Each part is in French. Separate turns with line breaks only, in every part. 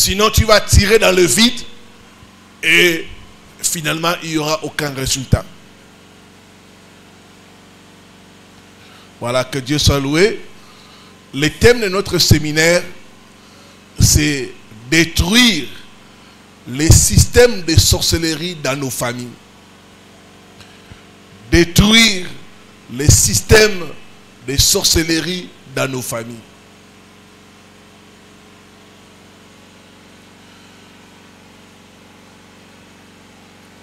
Sinon, tu vas tirer dans le vide et finalement, il n'y aura aucun résultat. Voilà, que Dieu soit loué. Le thème de notre séminaire, c'est détruire les systèmes de sorcellerie dans nos familles. Détruire les systèmes de sorcellerie dans nos familles.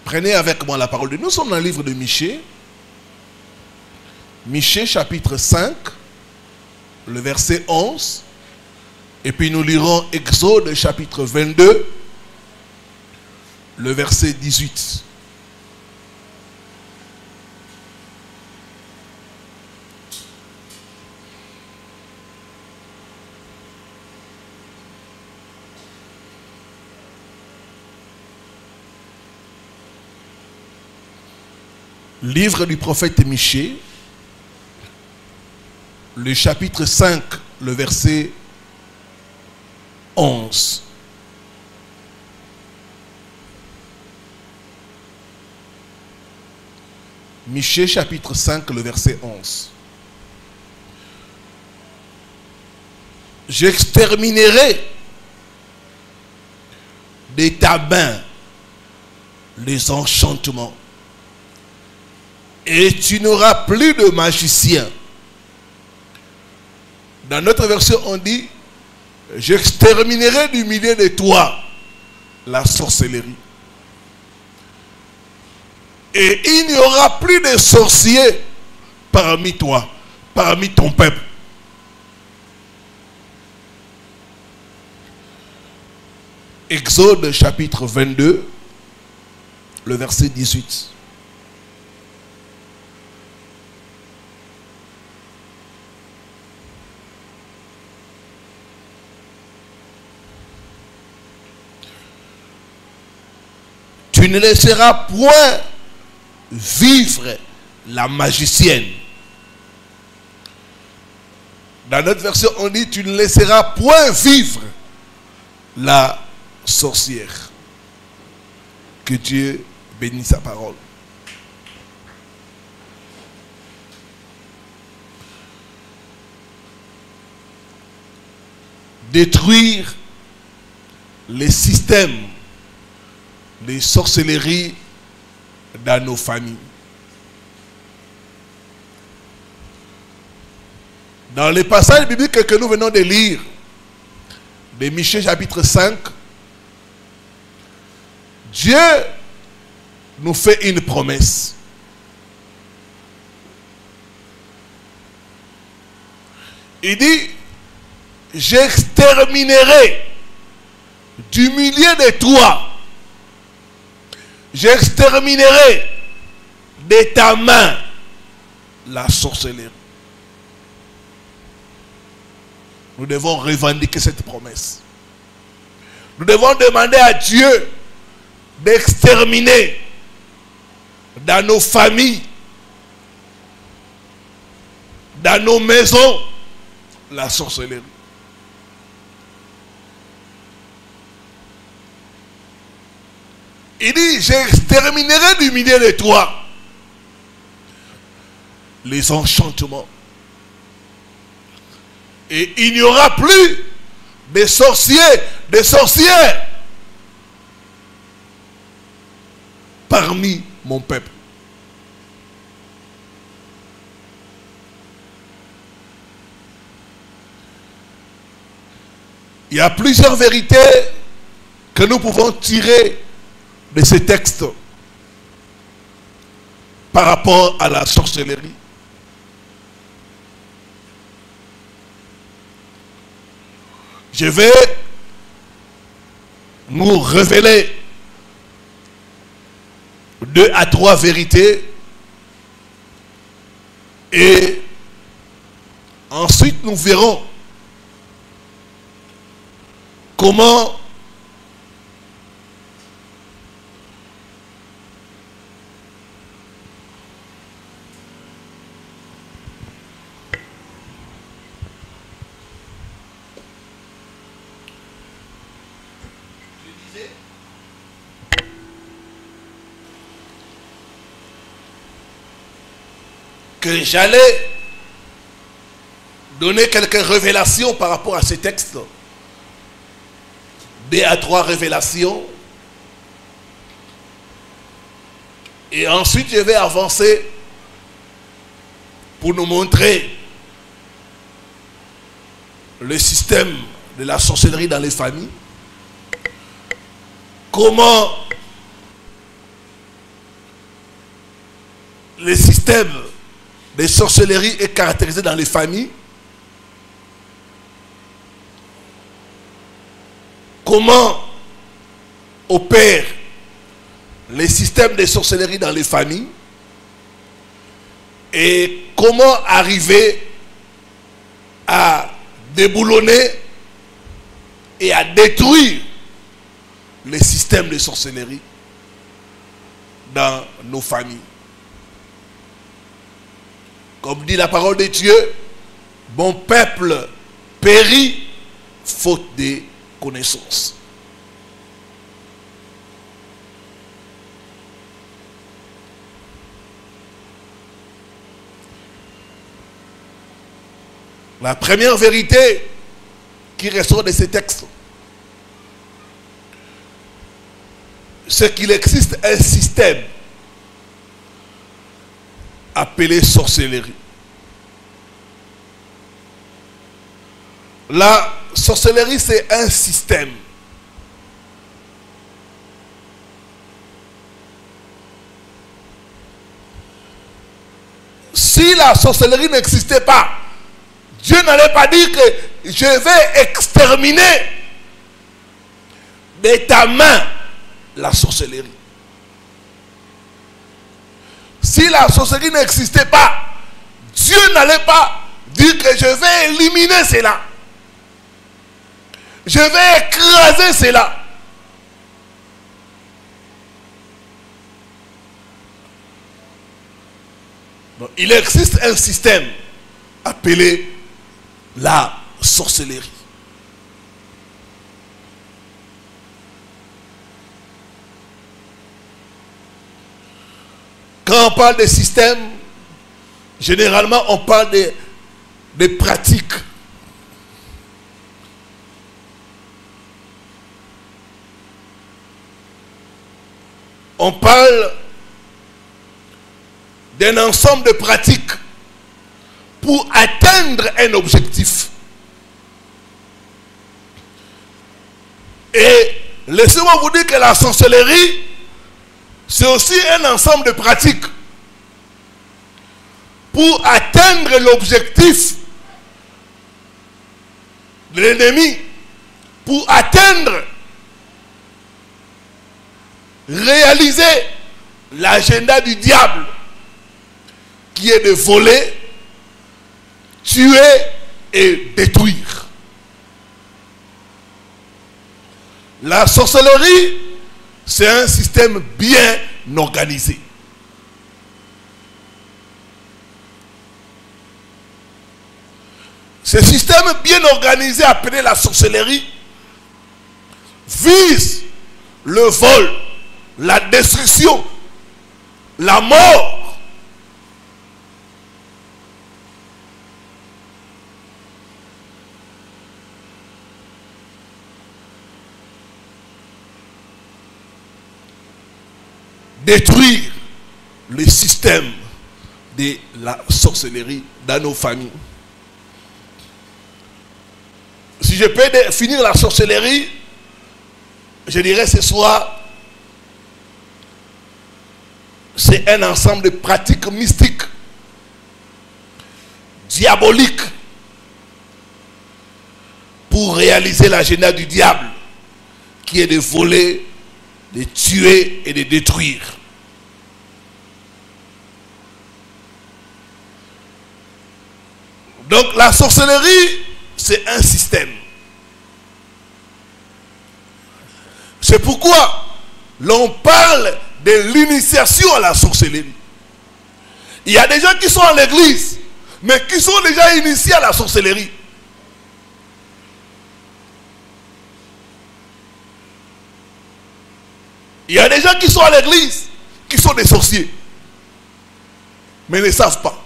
Prenez avec moi la parole de Dieu. Nous sommes dans le livre de Michée. Michée chapitre 5, le verset 11. Et puis nous lirons Exode chapitre 22, le verset 18. Livre du prophète Michée, le chapitre 5, le verset 11. Michée chapitre 5, le verset 11. J'exterminerai de ta main les enchantements. Et tu n'auras plus de magicien. Dans notre version, on dit, j'exterminerai du milieu de toi la sorcellerie. Et il n'y aura plus de sorciers parmi toi, parmi ton peuple. Exode chapitre 22, le verset 18. Tu ne laisseras point vivre la magicienne. Dans notre version, on dit, tu ne laisseras point vivre la sorcière. Que Dieu bénisse sa parole. Détruire les systèmes de sorcellerie dans nos familles. Dans les passages bibliques que nous venons de lire, de Michée chapitre 5, Dieu nous fait une promesse. Il dit, j'exterminerai du milieu de toi, j'exterminerai de ta main la sorcellerie. Nous devons revendiquer cette promesse. Nous devons demander à Dieu d'exterminer dans nos familles, dans nos maisons, la sorcellerie. Il dit, j'exterminerai du milieu de toi les enchantements. Et il n'y aura plus de sorciers, de sorcières parmi mon peuple. Il y a plusieurs vérités que nous pouvons tirer de ces textes par rapport à la sorcellerie. Je vais nous révéler 2 à 3 vérités et ensuite nous verrons comment que j'allais donner quelques révélations par rapport à ces textes. 2 à 3 révélations. Et ensuite, je vais avancer pour nous montrer le système de la sorcellerie dans les familles. Comment le système de sorcellerie est caractérisé dans les familles. Comment opère les systèmes de sorcellerie dans les familles et comment arriver à déboulonner et à détruire les systèmes de sorcellerie dans nos familles. Comme dit la parole de Dieu, mon peuple périt faute de connaissance. La première vérité qui ressort de ces textes, c'est qu'il existe un système appelé sorcellerie. La sorcellerie, c'est un système. Si la sorcellerie n'existait pas, Dieu n'allait pas dire que je vais exterminer de ta main la sorcellerie. Si la sorcellerie n'existait pas, Dieu n'allait pas dire que je vais éliminer cela. Je vais écraser cela. Donc, il existe un système appelé la sorcellerie. Quand on parle de système, généralement on parle de pratiques. On parle d'un ensemble de pratiques pour atteindre un objectif. Et laissez-moi vous dire que la sorcellerie, c'est aussi un ensemble de pratiques pour atteindre l'objectif de l'ennemi, pour atteindre, réaliser l'agenda du diable qui est de voler, tuer et détruire. La sorcellerie, c'est un système bien organisé. Ce système bien organisé appelé la sorcellerie vise le vol, la destruction, la mort. Détruire le système de la sorcellerie dans nos familles. Si je peux définir la sorcellerie, je dirais ce soir, c'est un ensemble de pratiques mystiques, diaboliques, pour réaliser l'agenda du diable, qui est de voler, de tuer et de détruire. Donc la sorcellerie, c'est un système. C'est pourquoi l'on parle de l'initiation à la sorcellerie. Il y a des gens qui sont à l'église, mais qui sont déjà initiés à la sorcellerie. Il y a des gens qui sont à l'église, qui sont des sorciers, mais ne savent pas.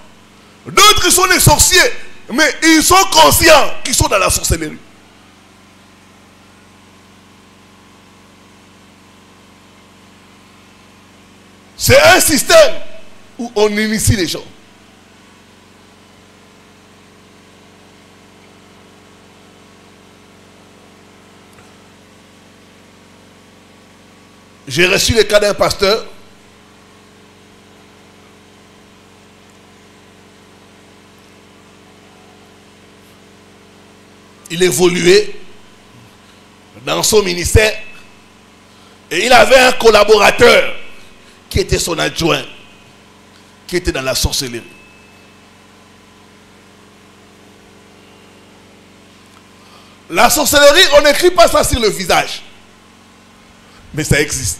sont des sorciers, mais ils sont conscients qu'ils sont dans la sorcellerie. C'est un système où on initie les gens. J'ai reçu le cas d'un pasteur. Il évoluait dans son ministère et il avait un collaborateur qui était son adjoint, qui était dans la sorcellerie. La sorcellerie, on n'écrit pas ça sur le visage, mais ça existe.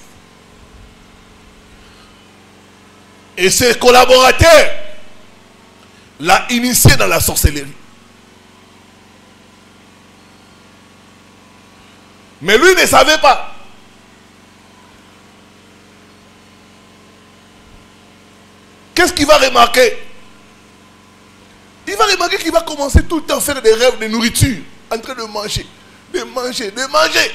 Et ce collaborateur l'a initié dans la sorcellerie. Mais lui ne savait pas. Qu'est-ce qu'il va remarquer? Il va remarquer qu'il va commencer tout le temps à faire des rêves de nourriture, en train de manger, de manger, de manger.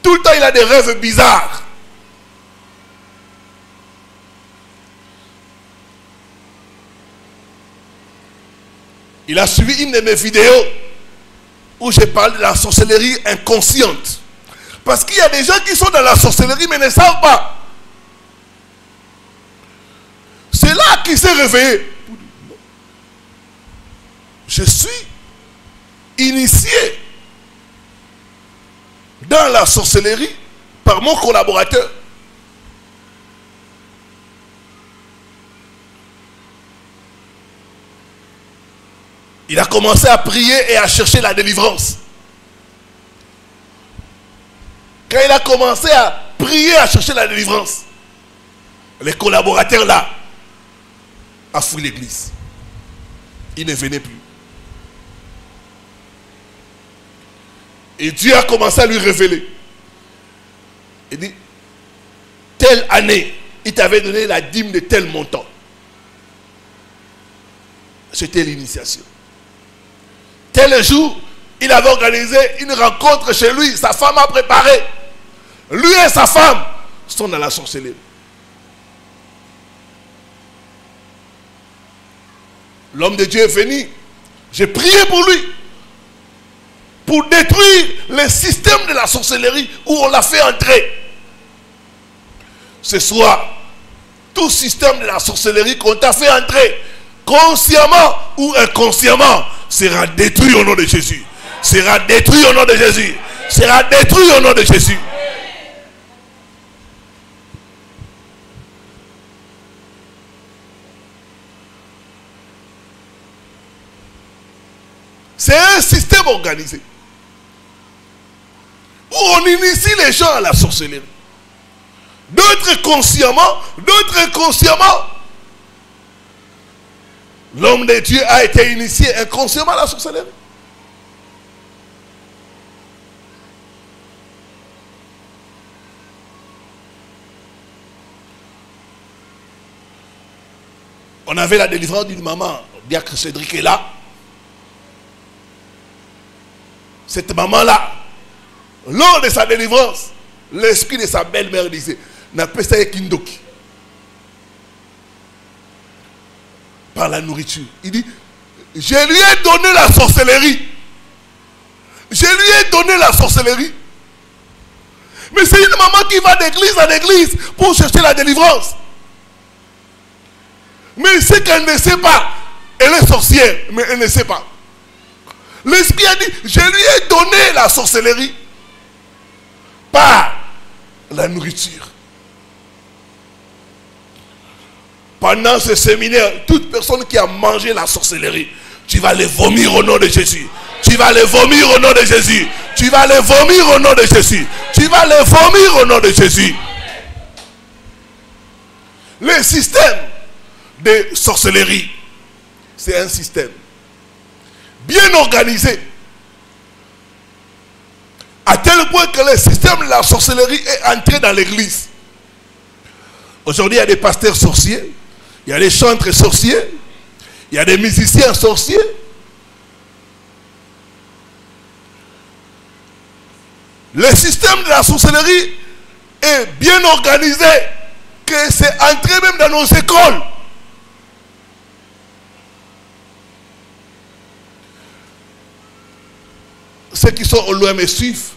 Tout le temps, il a des rêves bizarres. Il a suivi une de mes vidéos où je parle de la sorcellerie inconsciente. Parce qu'il y a des gens qui sont dans la sorcellerie mais ne savent pas. C'est là qu'il s'est réveillé. Je suis initié dans la sorcellerie par mon collaborateur. Il a commencé à prier et à chercher la délivrance. Quand il a commencé à prier et à chercher la délivrance, les collaborateurs là ont fui l'église. Ils ne venaient plus. Et Dieu a commencé à lui révéler. Il dit, telle année, il t'avait donné la dîme de tel montant. C'était l'initiation. Tel jour, il avait organisé une rencontre chez lui. Sa femme a préparé. Lui et sa femme sont dans la sorcellerie. L'homme de Dieu est venu. J'ai prié pour lui. Pour détruire le système de la sorcellerie où on l'a fait entrer. Ce soir, tout système de la sorcellerie qu'on t'a fait entrer, consciemment ou inconsciemment, sera détruit au nom de Jésus. Sera détruit au nom de Jésus. Sera détruit au nom de Jésus. C'est un système organisé où on initie les gens à la sorcellerie. D'autres consciemment, d'autres inconsciemment. L'homme de Dieu a été initié inconsciemment à la sorcellerie. On avait la délivrance d'une maman, Diacre Cédric est là. Cette maman-là, lors de sa délivrance, l'esprit de sa belle-mère disait, n'a pas ça Kindoki. Par la nourriture. Il dit, je lui ai donné la sorcellerie. Je lui ai donné la sorcellerie. Mais c'est une maman qui va d'église en église pour chercher la délivrance. Mais c'est qu'elle ne sait pas. Elle est sorcière, mais elle ne sait pas. L'esprit a dit, je lui ai donné la sorcellerie par la nourriture. Pendant ce séminaire, toute personne qui a mangé la sorcellerie, tu vas les vomir au nom de Jésus. Tu vas les vomir au nom de Jésus. Tu vas les vomir au nom de Jésus. Tu vas les vomir au nom de Jésus. Le système de sorcellerie, c'est un système bien organisé, à tel point que le système de la sorcellerie est entré dans l'église. Aujourd'hui, il y a des pasteurs sorciers, il y a des chantres sorciers, il y a des musiciens sorciers. Le système de la sorcellerie est bien organisé, que c'est entré même dans nos écoles. Ceux qui sont au loin me suivent.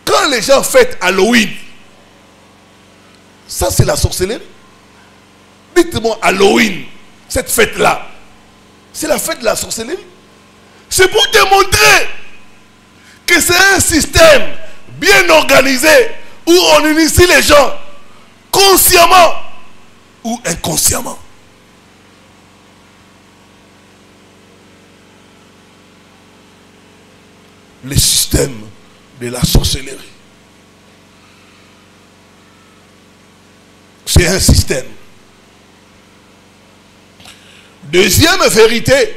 Quand les gens fêtent Halloween, ça c'est la sorcellerie. Dites-moi Halloween, cette fête-là, c'est la fête de la sorcellerie. C'est pour démontrer que c'est un système bien organisé où on initie les gens consciemment ou inconsciemment. Le système de la sorcellerie. C'est un système. Deuxième vérité,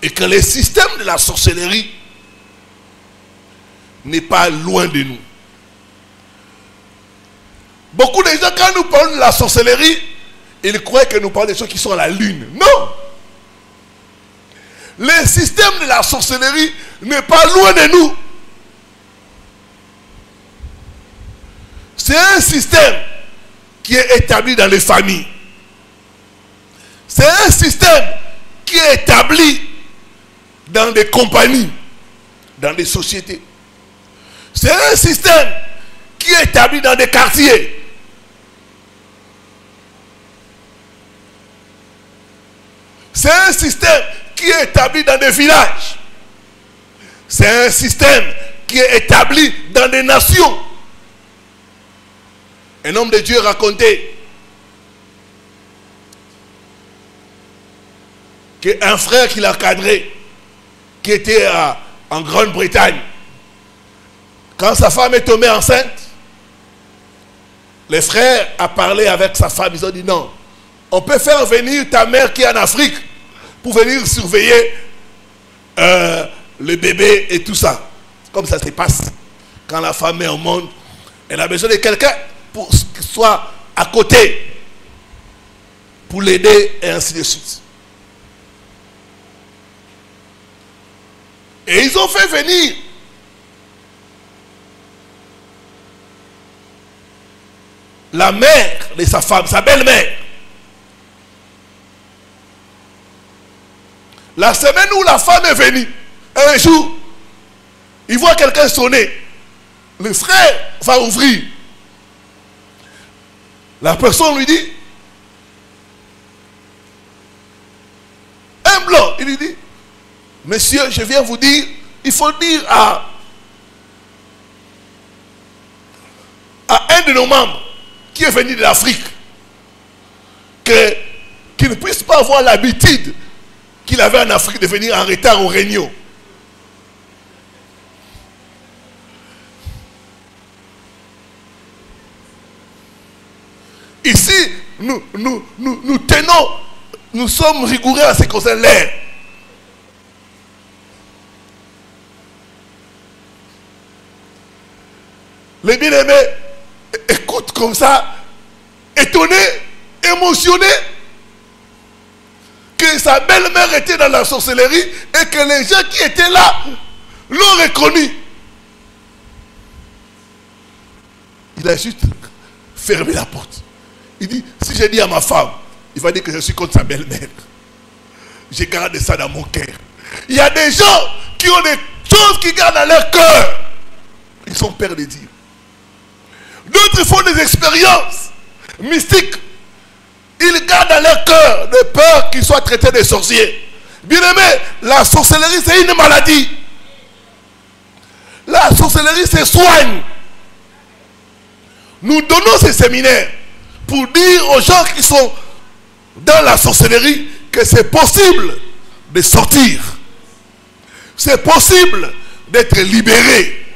et que le système de la sorcellerie n'est pas loin de nous. Beaucoup de gens, quand nous parlons de la sorcellerie, ils croient que nous parlons des gens qui sont à la lune. Non! Le système de la sorcellerie n'est pas loin de nous. C'est un système qui est établi dans les familles. C'est un système qui est établi dans des compagnies, dans des sociétés. C'est un système qui est établi dans des quartiers. C'est un système qui est établi dans des villages. C'est un système qui est établi dans des nations. Un homme de Dieu racontait qu'un frère qui l'a cadré, qui était en Grande-Bretagne, quand sa femme est tombée enceinte, le frère a parlé avec sa femme. Ils ont dit non, on peut faire venir ta mère qui est en Afrique pour venir surveiller le bébé et tout ça. Comme ça se passe. Quand la femme est au monde, elle a besoin de quelqu'un pour qu'il soit à côté, pour l'aider et ainsi de suite. Et ils ont fait venir la mère de sa femme, sa belle-mère. La semaine où la femme est venue, un jour, il voit quelqu'un sonner. Le frère va ouvrir. La personne lui dit, un blanc, il lui dit, monsieur, je viens vous dire, il faut dire à un de nos membres qui est venu de l'Afrique qu'il ne puisse pas avoir l'habitude qu'il avait en Afrique de venir en retard aux réunions. Ici, nous tenons, nous sommes rigoureux à ce qui concerne l'air. Les bien-aimés écoutent comme ça, étonnés, émotionnés, que sa belle-mère était dans la sorcellerie et que les gens qui étaient là l'ont reconnu. Il a juste fermé la porte. Il dit, si j'ai dit à ma femme, il va dire que je suis contre sa belle-mère. Je garde ça dans mon cœur. Il y a des gens qui ont des choses qu'ils gardent dans leur cœur. Ils sont peurs de dire. D'autres font des expériences mystiques. Ils gardent dans leur cœur de peur qu'ils soient traités de sorciers. Bien aimé, la sorcellerie c'est une maladie. La sorcellerie se soigne. Nous donnons ces séminaires pour dire aux gens qui sont dans la sorcellerie que c'est possible de sortir. C'est possible d'être libéré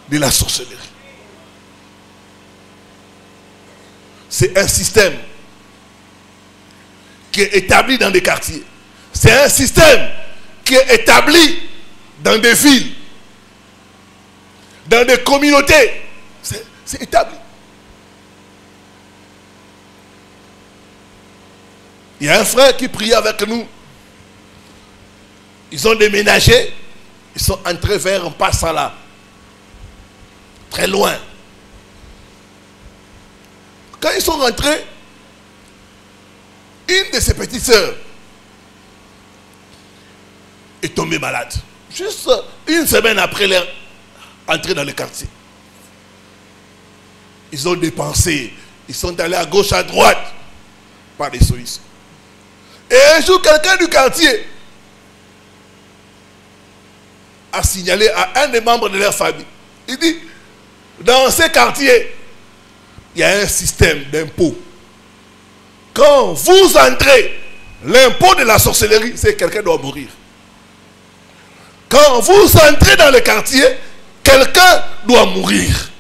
de la sorcellerie. C'est un système qui est établi dans des quartiers. C'est un système qui est établi dans des villes. dans des communautés. C'est établi. Il y a un frère qui priait avec nous. Ils ont déménagé. Ils sont entrés vers un Passala. Très loin. Quand ils sont rentrés, une de ses petites sœurs est tombée malade. Juste une semaine après leur entrée dans le quartier. Ils ont dépensé. Ils sont allés à gauche, à droite. Par des solutions. Et un jour, quelqu'un du quartier a signalé à un des membres de leur famille. Il dit, dans ces quartiers, il y a un système d'impôt. Quand vous entrez, l'impôt de la sorcellerie, c'est que quelqu'un doit mourir. Quand vous entrez dans le quartier, quelqu'un doit mourir.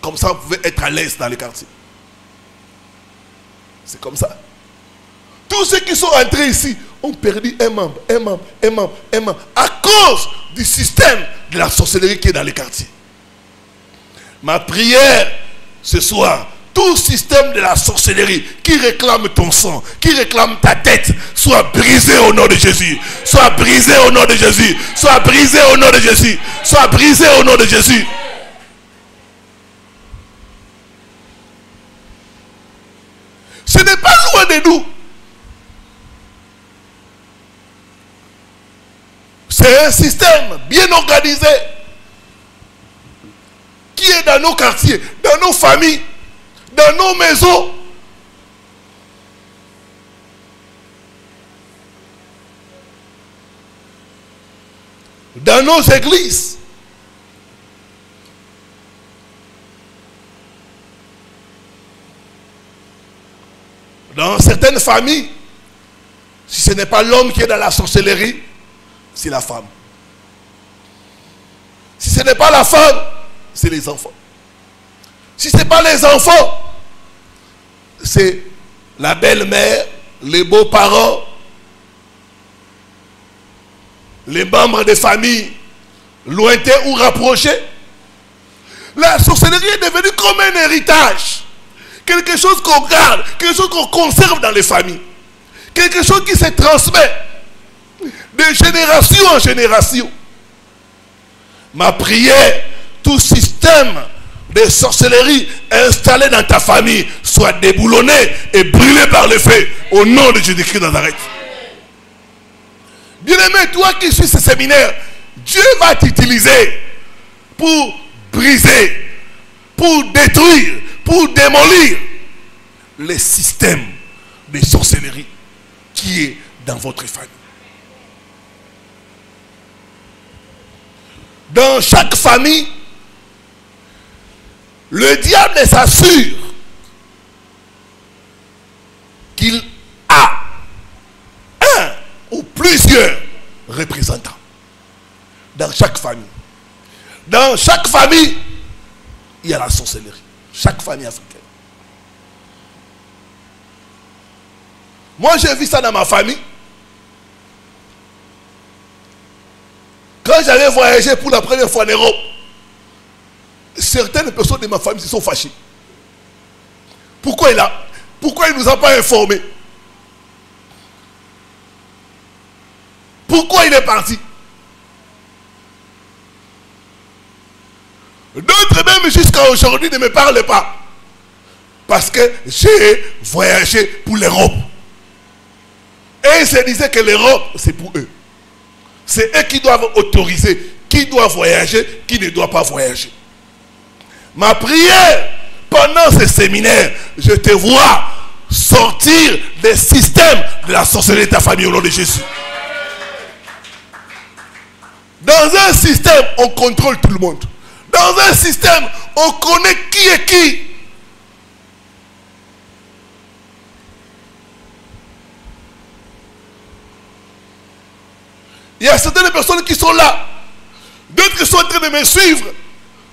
Comme ça, vous pouvez être à l'aise dans le quartier. C'est comme ça. Tous ceux qui sont entrés ici ont perdu un membre, à cause du système de la sorcellerie qui est dans les quartiers. Ma prière ce soir, tout système de la sorcellerie qui réclame ton sang, qui réclame ta tête, soit brisé au nom de Jésus. Soit brisé au nom de Jésus. Soit brisé au nom de Jésus. Soit brisé au nom de Jésus. Ce n'est pas loin de nous. C'est un système bien organisé qui est dans nos quartiers, dans nos familles, dans nos maisons. Dans nos églises. Dans certaines familles, si ce n'est pas l'homme qui est dans la sorcellerie, c'est la femme. Si ce n'est pas la femme, c'est les enfants. Si ce n'est pas les enfants, c'est la belle-mère, les beaux-parents, les membres des familles, lointains ou rapprochés. La sorcellerie est devenue comme un héritage. Quelque chose qu'on garde, quelque chose qu'on conserve dans les familles. Quelque chose qui se transmet de génération en génération. Ma prière, tout système de sorcellerie installé dans ta famille soit déboulonné et brûlé par le feu au nom de Jésus-Christ de Nazareth. Bien-aimé, toi qui suis ce séminaire, Dieu va t'utiliser pour briser, pour détruire, pour démolir les systèmes de sorcellerie qui est dans votre famille. Dans chaque famille, le diable s'assure qu'il a un ou plusieurs représentants. Dans chaque famille. Dans chaque famille, il y a la sorcellerie. Chaque famille africaine. Moi, j'ai vu ça dans ma famille. Quand j'avais voyagé pour la première fois en Europe, certaines personnes de ma famille se sont fâchées. Pourquoi il ne nous a pas informés? Pourquoi il est parti? D'autres même jusqu'à aujourd'hui ne me parlent pas. Parce que j'ai voyagé pour l'Europe. Et ils se disaient que l'Europe, c'est pour eux. C'est eux qui doivent autoriser qui doit voyager, qui ne doit pas voyager. Ma prière, pendant ce séminaire, je te vois sortir des systèmes de la sorcellerie de ta famille au nom de Jésus. Dans un système, on contrôle tout le monde. Dans un système, on connaît qui est qui. Il y a certaines personnes qui sont là. D'autres qui sont en train de me suivre.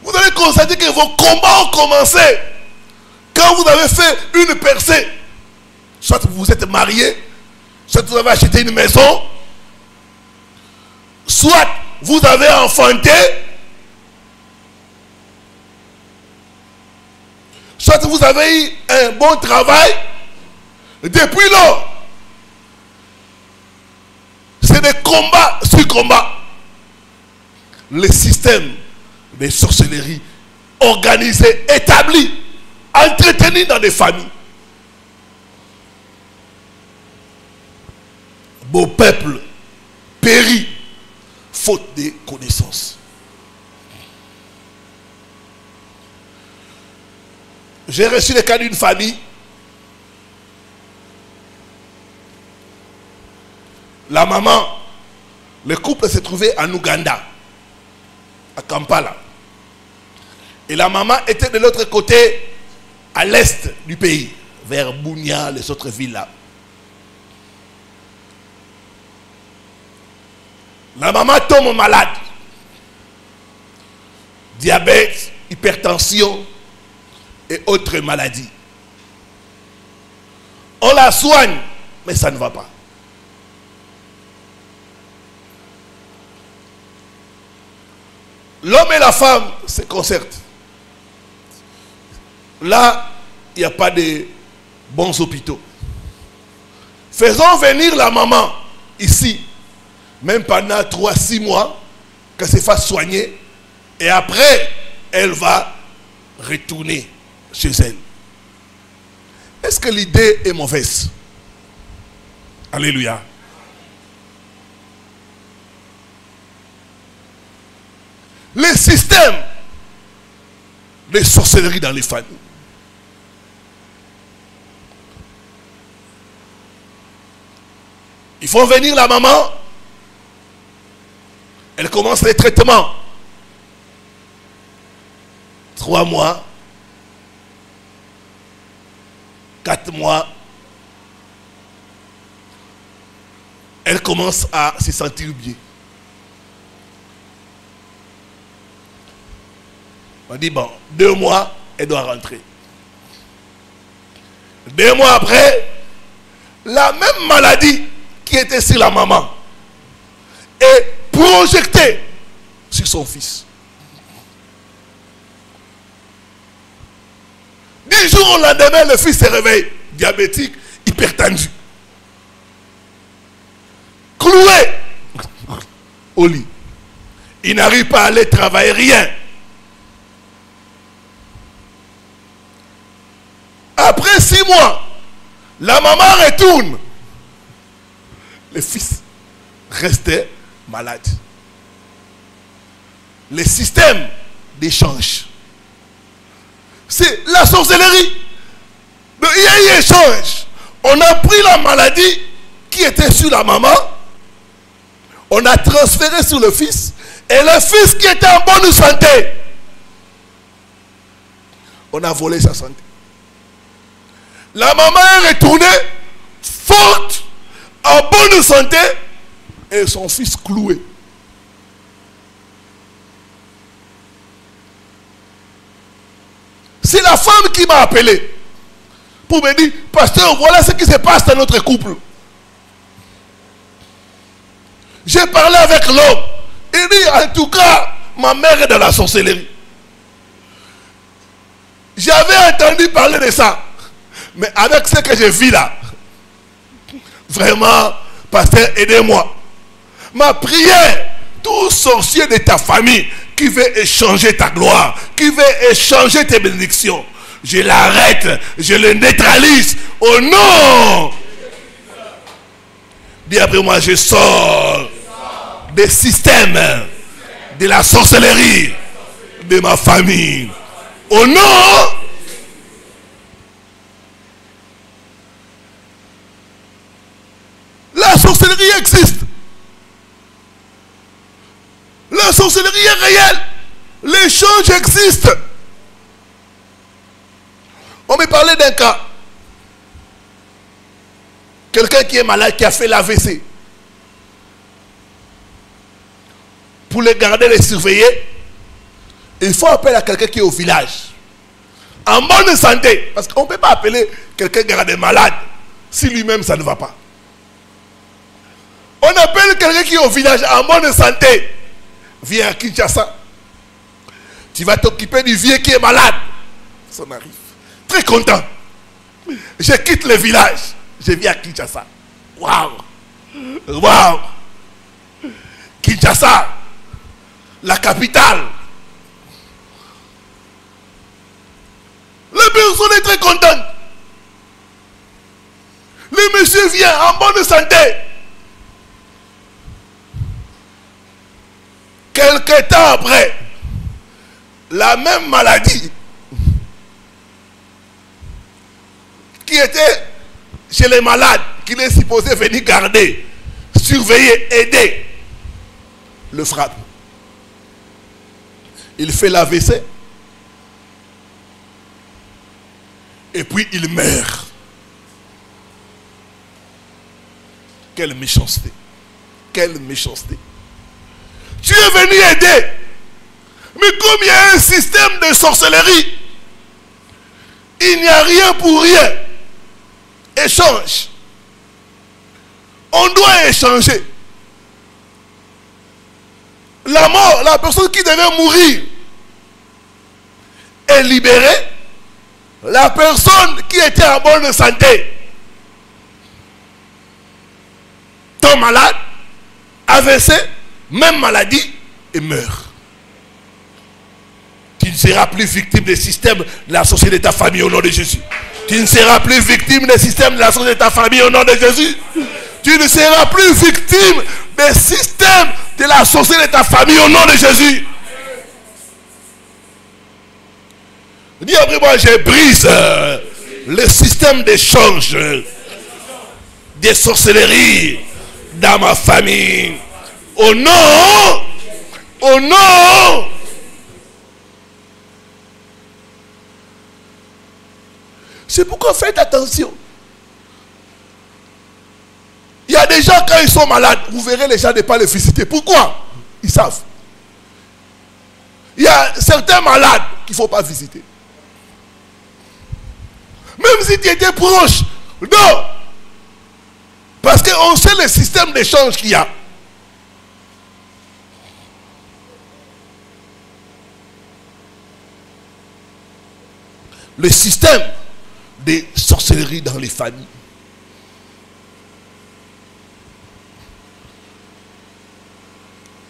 Vous allez constater que vos combats ont commencé quand vous avez fait une percée. Soit vous vous êtes marié, soit vous avez acheté une maison, soit vous avez enfanté, soit vous avez eu un bon travail, depuis lors, c'est des combats sur combats. Le système de sorcellerie organisé, établi, entretenu dans des familles. Beau peuple périt faute de connaissances. J'ai reçu le cas d'une famille. La maman, le couple s'est trouvé en Ouganda, à Kampala. Et la maman était de l'autre côté, à l'est du pays, vers Bunia, les autres villes là. La maman tombe malade. Diabète, hypertension et autres maladies. On la soigne, mais ça ne va pas. L'homme et la femme se concertent. Là, il n'y a pas de bons hôpitaux. Faisons venir la maman ici, même pendant 3-6 mois, qu'elle se fasse soigner. Et après, elle va retourner chez elle. Est-ce que l'idée est mauvaise? Alléluia. Le système de sorcellerie dans les familles. Ils font venir la maman. Elle commence les traitements. 3 mois. 4 mois. Elle commence à se sentir bien. On dit, bon, 2 mois, elle doit rentrer. 2 mois après, la même maladie qui était sur la maman est projetée sur son fils. 10 jours au lendemain, le fils se réveille, diabétique, hypertendu. Cloué au lit. Il n'arrive pas à aller travailler, rien. Après 6 mois, la maman retourne. Le fils restait malade. Le système d'échange. C'est la sorcellerie. Il y a eu échange. On a pris la maladie qui était sur la maman. On a transféré sur le fils. Et le fils qui était en bonne santé, on a volé sa santé. La maman est retournée forte, en bonne santé, et son fils cloué. C'est la femme qui m'a appelé pour me dire, pasteur, voilà ce qui se passe dans notre couple. J'ai parlé avec l'homme. Il dit, en tout cas, ma mère est dans la sorcellerie. J'avais entendu parler de ça. Mais avec ce que je vis là, vraiment, pasteur, aidez-moi. Ma prière, tout sorcier de ta famille qui veut échanger ta gloire, qui veut échanger tes bénédictions, je l'arrête, je le neutralise au nom. Dis après moi, je sors des systèmes de la sorcellerie de ma famille. Au nom. La sorcellerie existe. La sorcellerie est réelle. L'échange existe. On me parlait d'un cas. Quelqu'un qui est malade, qui a fait l'AVC. Pour les garder, les surveiller, il faut appeler à quelqu'un qui est au village. En bonne santé. Parce qu'on ne peut pas appeler quelqu'un garder malade si lui-même ça ne va pas. On appelle quelqu'un qui est au village en bonne santé. Viens à Kinshasa. Tu vas t'occuper du vieux qui est malade. Ça n'arrive. très content. Je quitte le village. Je viens à Kinshasa. Waouh! Waouh! Kinshasa, la capitale. La personne est très contente. Le monsieur vient en bonne santé. Quelque temps après, la même maladie qui était chez les malades, qu'il est supposé venir garder, surveiller, aider, le frappe. Il fait l'AVC et puis il meurt. Quelle méchanceté. Quelle méchanceté. Tu es venu aider. Mais comme il y a un système de sorcellerie, il n'y a rien pour rien. Échange. On doit échanger. La mort, la personne qui devait mourir est libérée. La personne qui était en bonne santé tombe malade, AVC, même maladie, et meurt. Tu ne seras plus victime des systèmes de la société de ta famille au nom de Jésus. Tu ne seras plus victime des systèmes de la société de ta famille au nom de Jésus. Tu ne seras plus victime des systèmes de la société de ta famille au nom de Jésus. Dis après moi, je brise le système d'échange des sorcelleries dans ma famille. Au nom, au nom. C'est pourquoi faites attention. Il y a des gens, quand ils sont malades, vous verrez les gens ne pas les visiter. Pourquoi? Ils savent. Il y a certains malades qu'il ne faut pas visiter. Même si tu étais proche. Non. Parce qu'on sait le système d'échange qu'il y a. Le système des sorcelleries dans les familles.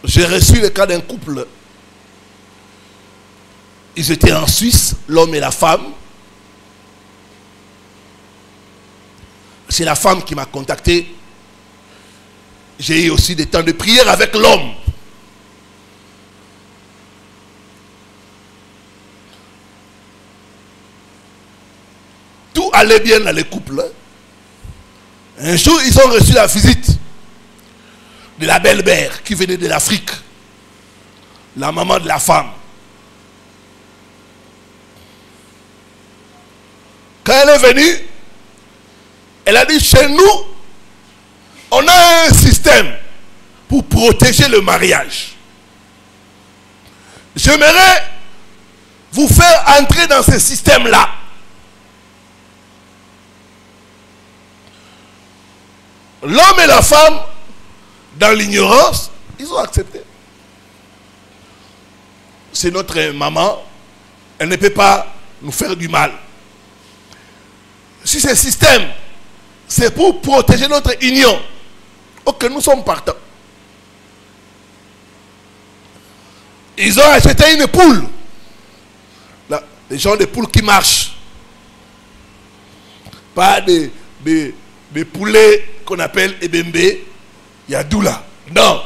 J'ai reçu le cas d'un couple. Ils étaient en Suisse, l'homme et la femme. C'est la femme qui m'a contacté. J'ai eu aussi des temps de prière avec l'homme. Tout allait bien dans le couple. Un jour, ils ont reçu la visite de la belle-mère qui venait de l'Afrique. La maman de la femme. Quand elle est venue, elle a dit, chez nous, on a un système pour protéger le mariage. J'aimerais vous faire entrer dans ce système-là. L'homme et la femme, dans l'ignorance, ils ont accepté. C'est notre maman, elle ne peut pas nous faire du mal. Si ce système, c'est pour protéger notre union, ok, nous sommes partants. Ils ont acheté une poule. Là, les gens de poules qui marchent. Pas des poulets qu'on appelle Ebembe, Yadoula. Non.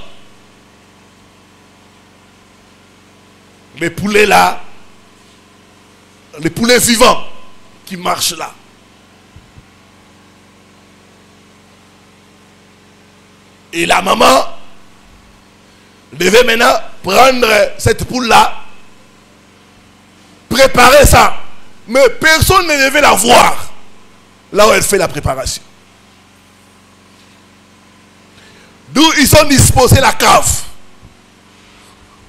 Les poulets là, les poulets vivants qui marchent là. Et la maman devait maintenant prendre cette poule-là, préparer ça. Mais personne ne devait la voir là où elle fait la préparation. D'où ils ont disposé la cave.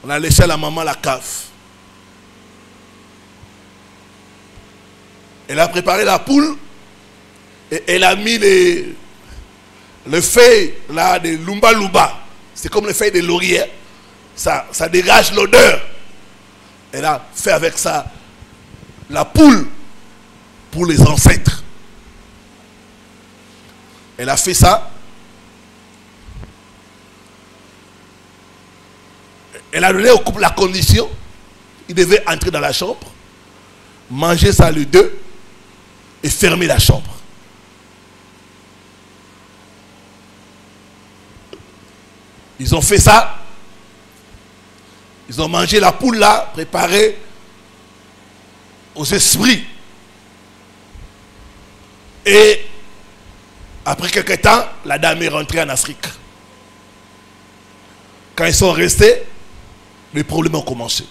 On a laissé à la maman la cave. Elle a préparé la poule et elle a mis le feuille là de lumba lumba. C'est comme le feuille de laurier. Ça dégage l'odeur. Elle a fait avec ça la poule pour les ancêtres. Elle a fait ça. Elle a donné au couple la condition. Il devait entrer dans la chambre, manger ça les deux et fermer la chambre. Ils ont fait ça. Ils ont mangé la poule là, préparée aux esprits. Et après quelque temps, la dame est rentrée en Afrique. Quand ils sont restés, les problèmes ont commencé.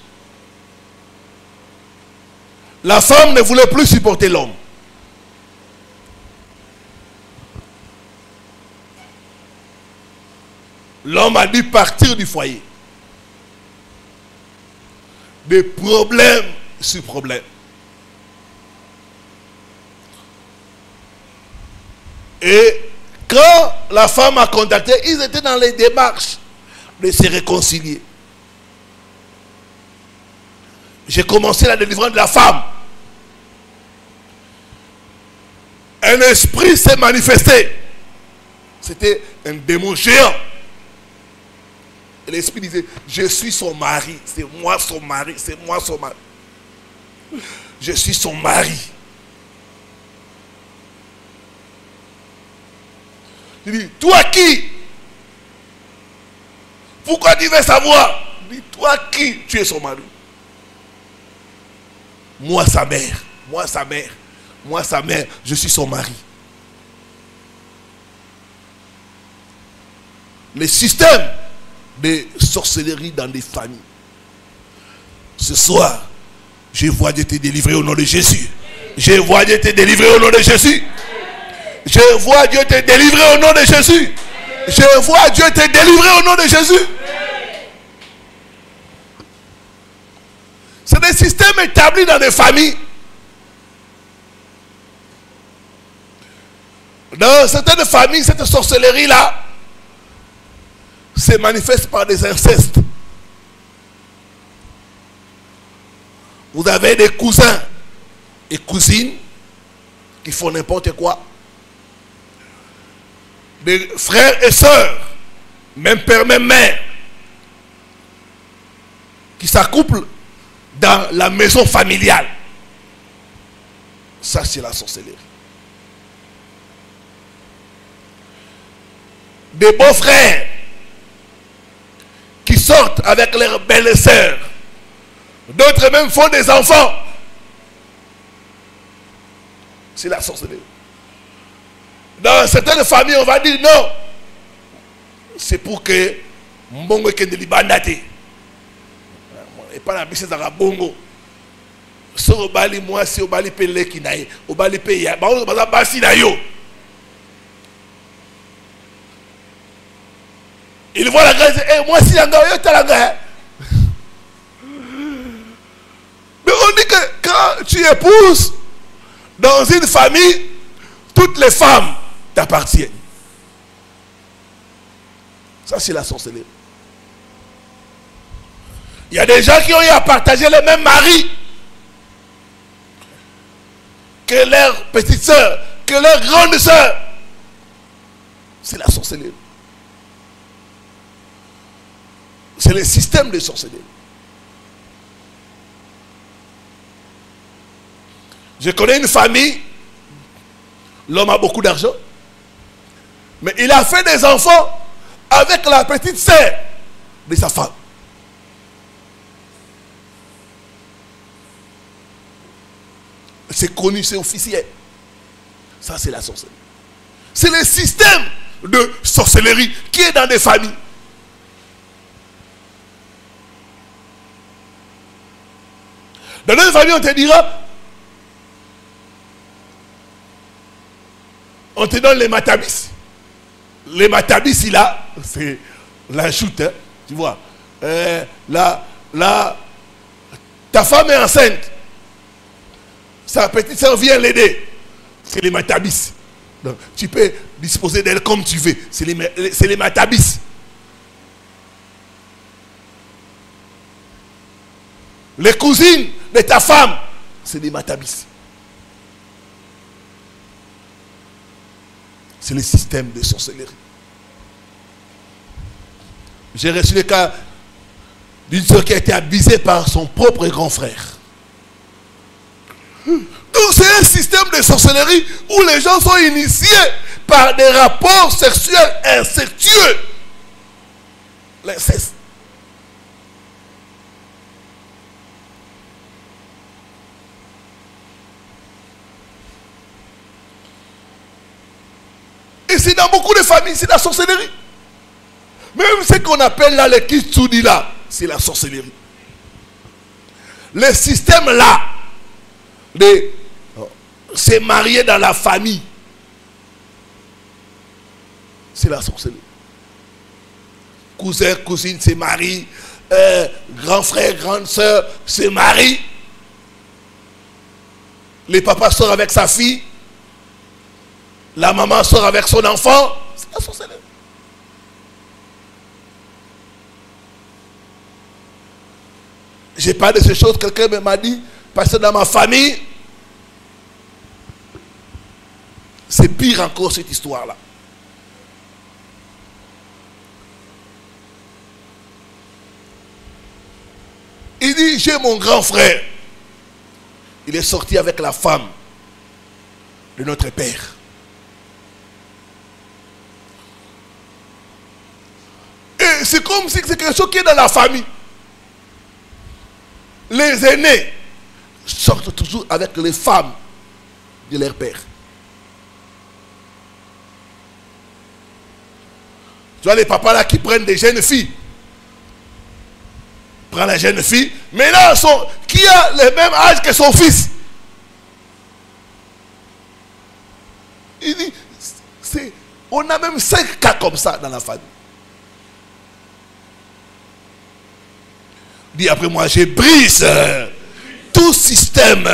La femme ne voulait plus supporter l'homme. L'homme a dû partir du foyer. Des problèmes sur problèmes. Et quand la femme a contacté, ils étaient dans les démarches de se réconcilier. J'ai commencé la délivrance de la femme. Un esprit s'est manifesté. C'était un démon géant. Et l'esprit disait, je suis son mari. C'est moi son mari. C'est moi son mari. Je suis son mari. Il dit, toi qui? Pourquoi tu veux savoir? Il dit, toi qui? Tu es son mari. Moi sa mère. Moi sa mère. Moi sa mère. Je suis son mari. Les systèmes de sorcellerie dans des familles. Ce soir, je vois Dieu te délivrer au nom de Jésus. Je vois Dieu te délivrer au nom de Jésus. Je vois Dieu te délivrer au nom de Jésus. Je vois Dieu te délivrer au nom de Jésus. C'est des systèmes établis dans des familles. Dans certaines familles, cette sorcellerie-là se manifeste par des incestes. Vous avez des cousins et cousines qui font n'importe quoi. Des frères et sœurs, même père, même mère, qui s'accouplent dans la maison familiale. Ça, c'est la sorcellerie. Des beaux frères qui sortent avec leurs belles sœurs. D'autres même font des enfants. C'est la sorcellerie. Dans certaines familles, on va dire non. C'est pour que Mbongo kende libandate. Et pas la bise dans Bongo. Si on bali moi, si on bali pele kinaye, on bali peya, on va basi na yo. Il voit la grâce, et moi si l'anga yo talanga. Mais on dit que quand tu épouses dans une famille, toutes les femmes t'appartiennent. Ça, c'est la sorcellerie. Il y a des gens qui ont eu à partager le même mari que leur petite soeur, que leur grande soeur. C'est la sorcellerie. C'est le système de sorcellerie. Je connais une famille, l'homme a beaucoup d'argent, mais il a fait des enfants avec la petite sœur de sa femme. C'est connu, c'est officiel. Ça, c'est la sorcellerie. C'est le système de sorcellerie qui est dans des familles. Dans une famille, on te dira, on te donne les matabis. Les matabis, là, c'est la joute, hein, tu vois. Ta femme est enceinte. Sa petite soeur vient l'aider. C'est les matabis. Donc, tu peux disposer d'elle comme tu veux. C'est les matabis. Les cousines de ta femme, c'est des matabis. C'est le système de sorcellerie. J'ai reçu le cas d'une soeur qui a été abusée par son propre grand frère. Donc c'est un système de sorcellerie où les gens sont initiés par des rapports sexuels incestueux. L'inceste. Et c'est dans beaucoup de familles, c'est la sorcellerie. Même ce qu'on appelle là les kitsuni là, c'est la sorcellerie. Le système là de se marier dans la famille, c'est la sorcellerie. Cousin, cousine se marient, grand frère, grande soeur se marient. Le papa sort avec sa fille, la maman sort avec son enfant, c'est la sorcellerie. J'ai parlé de ces choses, quelqu'un m'a dit, parce que dans ma famille, c'est pire encore cette histoire-là. Il dit, j'ai mon grand frère. Il est sorti avec la femme de notre père. Et c'est comme si c'est quelque chose qui est dans la famille. Les aînés sortent toujours avec les femmes de leur père. Tu vois les papas là qui prennent des jeunes filles. Prend la jeune fille, mais là, qui a le même âge que son fils. Il dit, on a même 5 cas comme ça dans la famille. Il dit, après moi, je brise tout système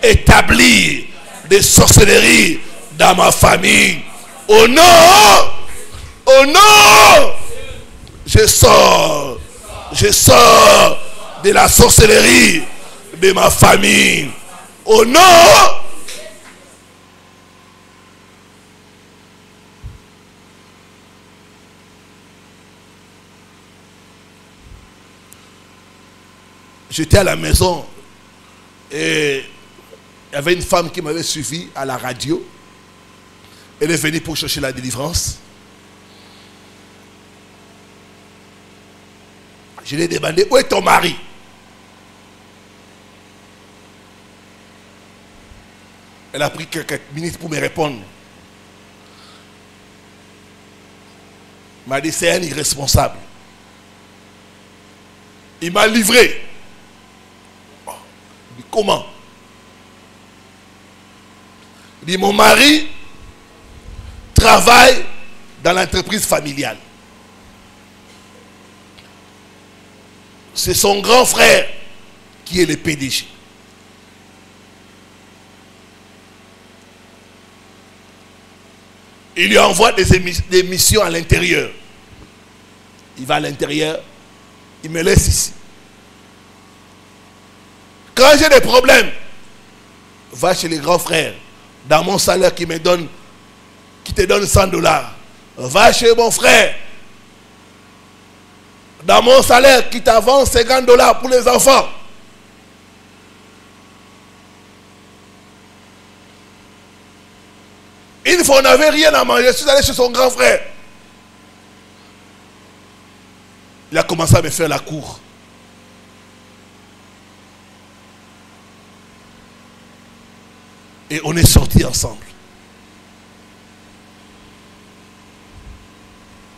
établi de sorcellerie dans ma famille. Oh non! Oh non! Je sors de la sorcellerie de ma famille. Oh non! J'étais à la maison et il y avait une femme qui m'avait suivi à la radio. Elle est venue pour chercher la délivrance. Je lui ai demandé, où est ton mari? Elle a pris quelques minutes pour me répondre. Elle m'a dit, c'est un irresponsable. Il m'a livré. Il dit, comment? Il dit, mon mari travaille dans l'entreprise familiale. C'est son grand frère qui est le PDG. Il lui envoie des missions à l'intérieur. Il va à l'intérieur, il me laisse ici. Quand j'ai des problèmes, va chez les grands frères. Dans mon salaire qui te donne $100. Va chez mon frère. Dans mon salaire qui t'avance $50 pour les enfants. Une fois on n'avait rien à manger, je suis allé chez son grand frère. Il a commencé à me faire la cour. Et on est sortis ensemble.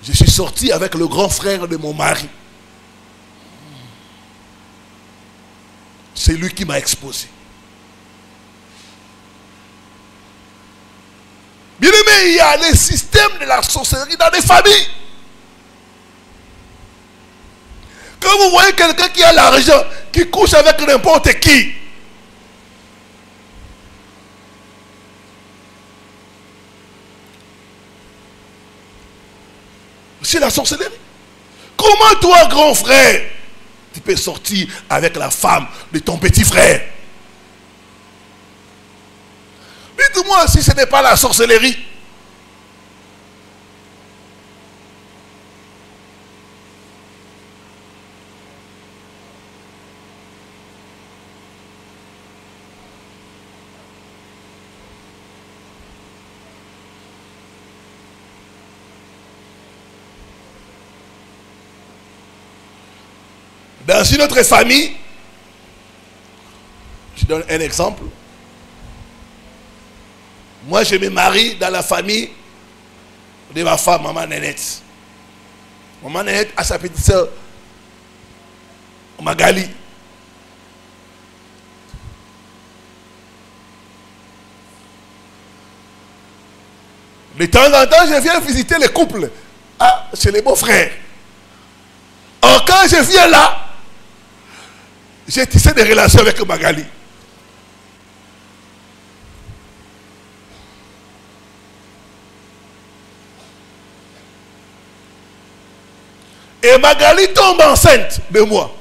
Je suis sorti avec le grand frère de mon mari. C'est lui qui m'a exposé. Bien aimé, il y a les systèmes de la sorcellerie dans les familles. Quand vous voyez quelqu'un qui a l'argent, qui couche avec n'importe qui, c'est la sorcellerie. Comment toi, grand frère, tu peux sortir avec la femme de ton petit frère? Dites-moi si ce n'est pas la sorcellerie. Dans une autre famille, je donne un exemple. Moi, je me marie dans la famille de ma femme, maman Nénette. Maman Nénette a sa petite soeur, Magali. De temps en temps, je viens visiter les couples. Ah, chez les beaux-frères. Or, quand je viens là, j'ai tissé des relations avec Magali. Et Magali tombe enceinte de moi.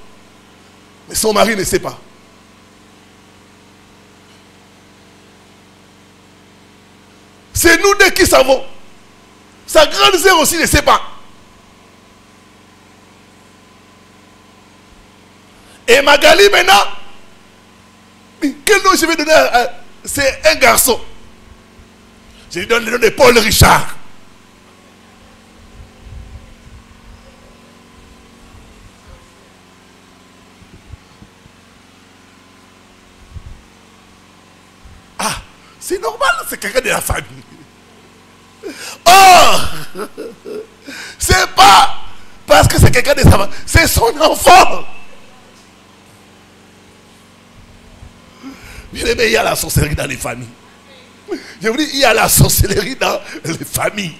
Mais son mari ne sait pas. C'est nous deux qui savons. Sa grande sœur aussi ne sait pas. Et Magali maintenant, quel nom je vais donner c'est un garçon. Je lui donne le nom de Paul Richard. Ah, c'est normal, c'est quelqu'un de la famille. Oh, c'est pas parce que c'est quelqu'un de sa famille, c'est son enfant. Bien aimé, il y a la sorcellerie dans les familles. Je vous dis, il y a la sorcellerie dans les familles.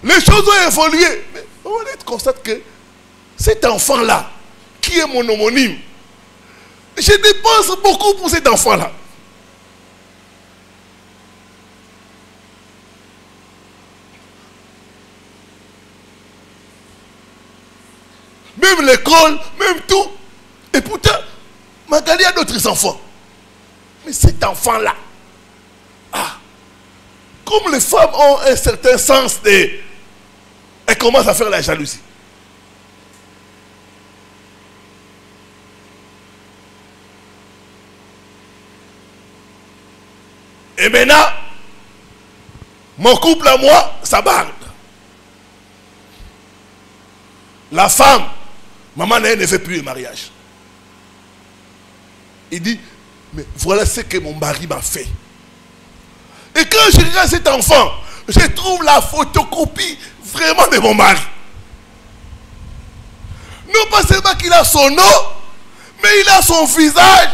Les choses ont évolué. Mais on constate que cet enfant-là, qui est mon homonyme, je dépense beaucoup pour cet enfant-là. Même l'école, même tout. Et pourtant, Magali a d'autres enfants. Mais cet enfant-là, ah, comme les femmes ont un certain sens de... Elles commencent à faire la jalousie. Et maintenant, mon couple à moi, ça barde. La femme, maman ne fait plus le mariage. Il dit, mais voilà ce que mon mari m'a fait. Et quand je regarde cet enfant, je trouve la photocopie vraiment de mon mari. Non pas seulement qu'il a son nom, mais il a son visage.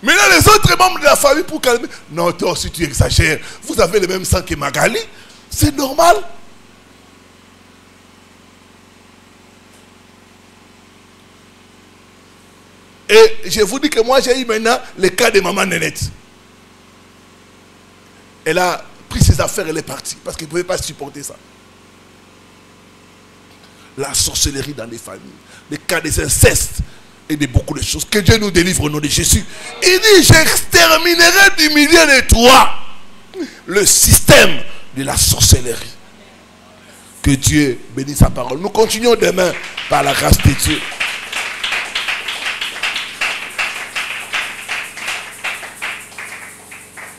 Maintenant, les autres membres de la famille, pour calmer. Non, toi aussi, tu exagères. Vous avez le même sang que Magali. C'est normal. Et je vous dis que moi, j'ai eu maintenant le cas de maman Nénette. Elle a pris ses affaires, elle est partie. Parce qu'elle ne pouvait pas supporter ça. La sorcellerie dans les familles. Les cas des incestes. Et de beaucoup de choses. Que Dieu nous délivre au nom de Jésus. Il dit, j'exterminerai du milieu de toi le système de la sorcellerie. Que Dieu bénisse sa parole. Nous continuons demain par la grâce de Dieu.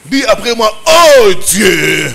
Dis après moi, oh Dieu.